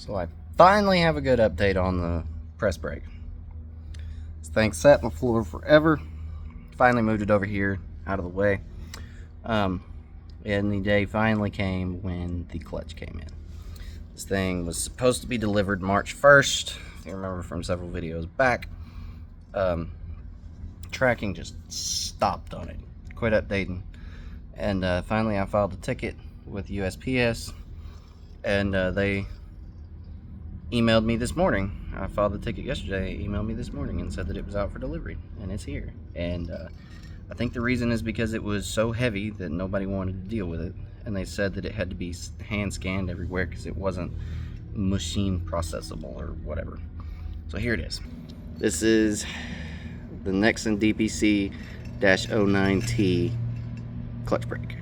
So I finally have a good update on the press brake. This thing sat on the floor forever. Finally moved it over here out of the way. And the day finally came when the clutch came in. This thing was supposed to be delivered March 1st. If you remember from several videos back. Tracking just stopped on it. Quit updating. And finally I filed a ticket with USPS. And they emailed me this morning. I filed the ticket yesterday. They emailed me this morning and said that it was out for delivery, and it's here. And I think the reason is because it was so heavy that nobody wanted to deal with it, and they said that it had to be hand scanned everywhere because it wasn't machine processable or whatever. So here it is. This is the Nexen DPC-09T clutch brake.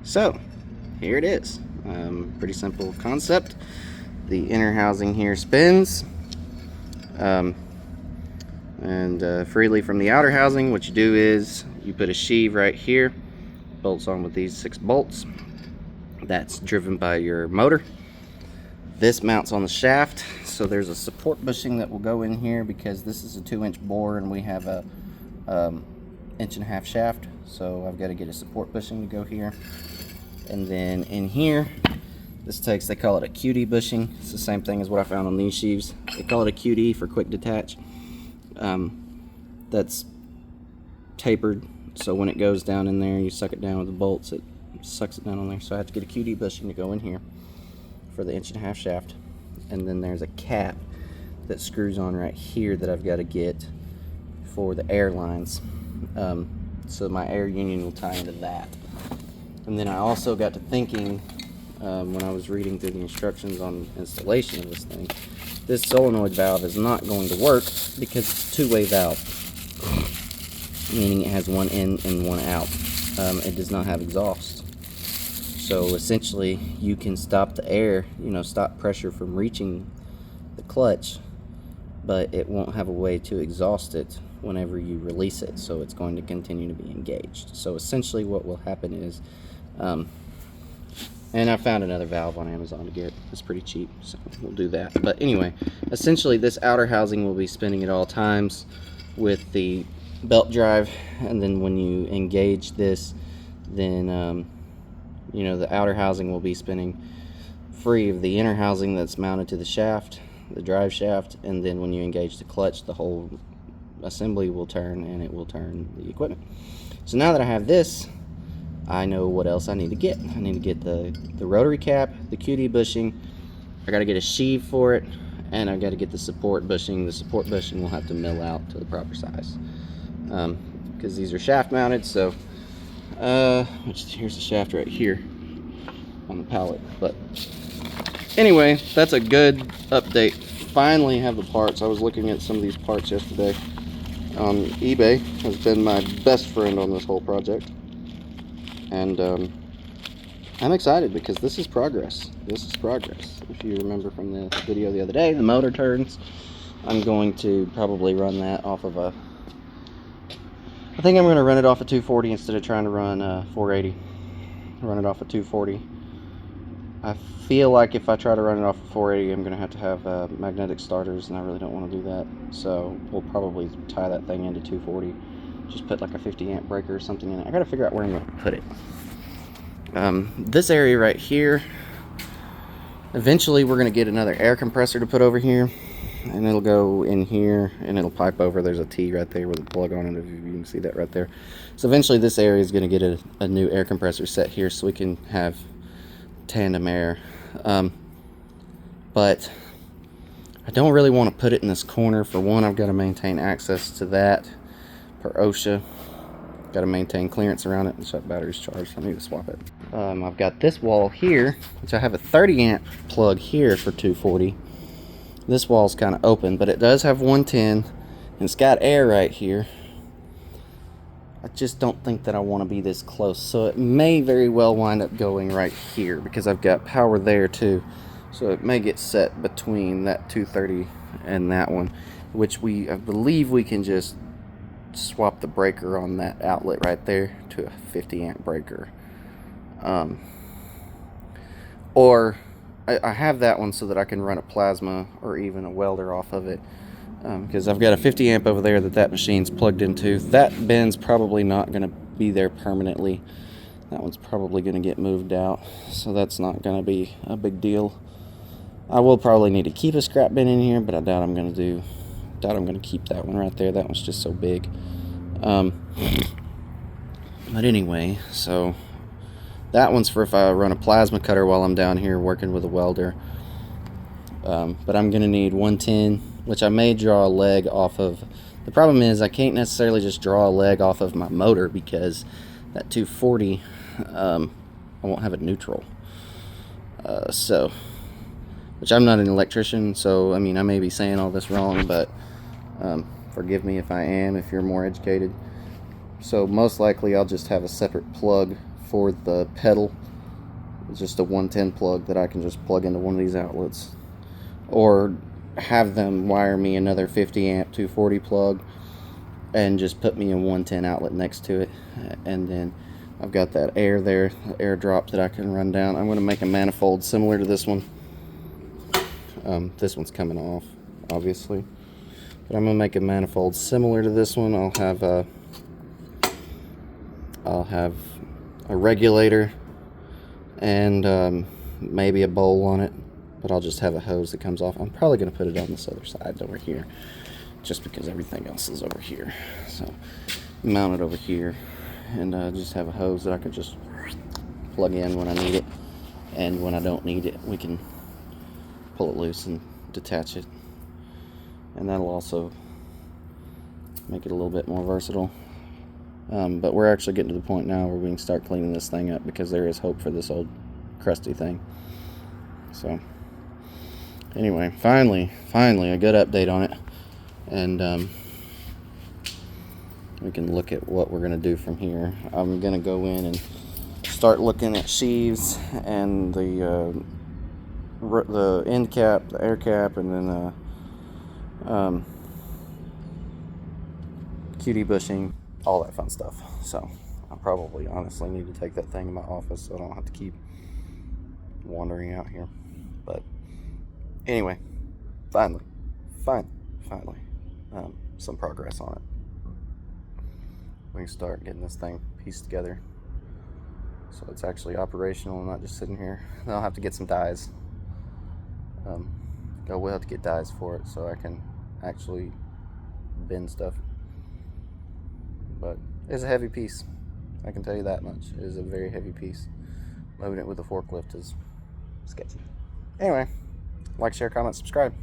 So here it is. Pretty simple concept. The inner housing here spins, and freely from the outer housing. What you do is you put a sheave right here, bolts on with these 6 bolts. That's driven by your motor. This mounts on the shaft, so there's a support bushing that will go in here because this is a 2-inch bore and we have a 1.5-inch shaft, so I've got to get a support bushing to go here. And then in here, this takes, they call it a QD bushing. It's the same thing as what I found on these sheaves. They call it a QD for quick detach. That's tapered, so when it goes down in there, you suck it down with the bolts, it sucks it down on there. So I have to get a QD bushing to go in here for the 1.5-inch shaft. And then there's a cap that screws on right here that I've got to get for the air lines. So my air union will tie into that. And then I also got to thinking, when I was reading through the instructions on installation of this thing, this solenoid valve is not going to work because it's a 2-way valve, meaning it has one in and one out. It does not have exhaust. So essentially you can stop the air, stop pressure from reaching the clutch, but it won't have a way to exhaust it whenever you release it, so it's going to continue to be engaged. So essentially what will happen is, and I found another valve on Amazon to get. It's pretty cheap, so we'll do that. But anyway, essentially this outer housing will be spinning at all times with the belt drive, and then when you engage this, then the outer housing will be spinning free of the inner housing that's mounted to the shaft, the drive shaft, and then when you engage the clutch, the whole assembly will turn and it will turn the equipment. So now that I have this, I know what else I need to get. I need to get the rotary cap, the QD bushing. I got to get a sheave for it, and I got to get the support bushing. The support bushing will have to mill out to the proper size because these are shaft mounted. So here's the shaft right here on the pallet. But anyway, that's a good update. Finally have the parts. I was looking at some of these parts yesterday on eBay. Has been my best friend on this whole project. And I'm excited because this is progress. This is progress. If you remember from the video the other day, the motor turns. I'm going to probably run that off of I think I'm going to run it off of 240 instead of trying to run 480. Run it off of 240. I feel like if I try to run it off of 480, I'm going to have magnetic starters, and I really don't want to do that. So we'll probably tie that thing into 240. Just put like a 50-amp breaker or something in it. I gotta figure out where I'm gonna put it. This area right here, eventually we're gonna get another air compressor to put over here, and it'll go in here and it'll pipe over. There's a T right there with a plug on it, if you can see that right there. So eventually this area is gonna get a new air compressor set here so we can have tandem air. But I don't really want to put it in this corner. For one, I've got to maintain access to that per OSHA. Got to maintain clearance around it. That battery's charged, so I need to swap it. I've got this wall here, which I have a 30-amp plug here for 240. This wall's kind of open, but it does have 110, and it's got air right here. I just don't think that I want to be this close, so it may very well wind up going right here because I've got power there too. So it may get set between that 230 and that one, which I believe we can just swap the breaker on that outlet right there to a 50-amp breaker. Or I have that one so that I can run a plasma or even a welder off of it, because I've got a 50 amp over there that machine's plugged into. That bin's probably not going to be there permanently. That one's probably going to get moved out, so that's not going to be a big deal. I will probably need to keep a scrap bin in here, but I doubt I'm going to keep that one right there. That one's just so big. But anyway, so that one's for if I run a plasma cutter while I'm down here working with a welder. But I'm going to need 110, which I may draw a leg off of. The problem is I can't necessarily just draw a leg off of my motor, because that 240, I won't have it neutral. Which I'm not an electrician, so I mean, I may be saying all this wrong, but forgive me if I am, if you're more educated. So most likely I'll just have a separate plug for the pedal. It's just a 110 plug that I can just plug into one of these outlets, or have them wire me another 50 amp 240 plug and just put me a 110 outlet next to it, and then I've got that air there, the air drop that I can run down. I'm going to make a manifold similar to this one. This one's coming off, obviously, but I'm going to make a manifold similar to this one. I'll have a regulator and maybe a bowl on it, but I'll just have a hose that comes off. I'm probably going to put it on this other side over here, just because everything else is over here. So mount it over here, and just have a hose that I can just plug in when I need it, and when I don't need it, we can pull it loose and detach it, and that'll also make it a little bit more versatile. But we're actually getting to the point now where we can start cleaning this thing up, because there is hope for this old crusty thing. So anyway, finally a good update on it, and we can look at what we're going to do from here. I'm going to go in and start looking at sheaves and the end cap, the air cap, and then QD bushing, all that fun stuff. So I probably honestly need to take that thing in my office so I don't have to keep wandering out here. But anyway, finally some progress on it. We can start getting this thing pieced together so it's actually operational and not just sitting here. Then I'll have to get some dies. I will have to get dies for it so I can actually bend stuff. But it's a heavy piece, I can tell you that much. It is a very heavy piece. Moving it with a forklift is sketchy. Anyway, like, share, comment, subscribe.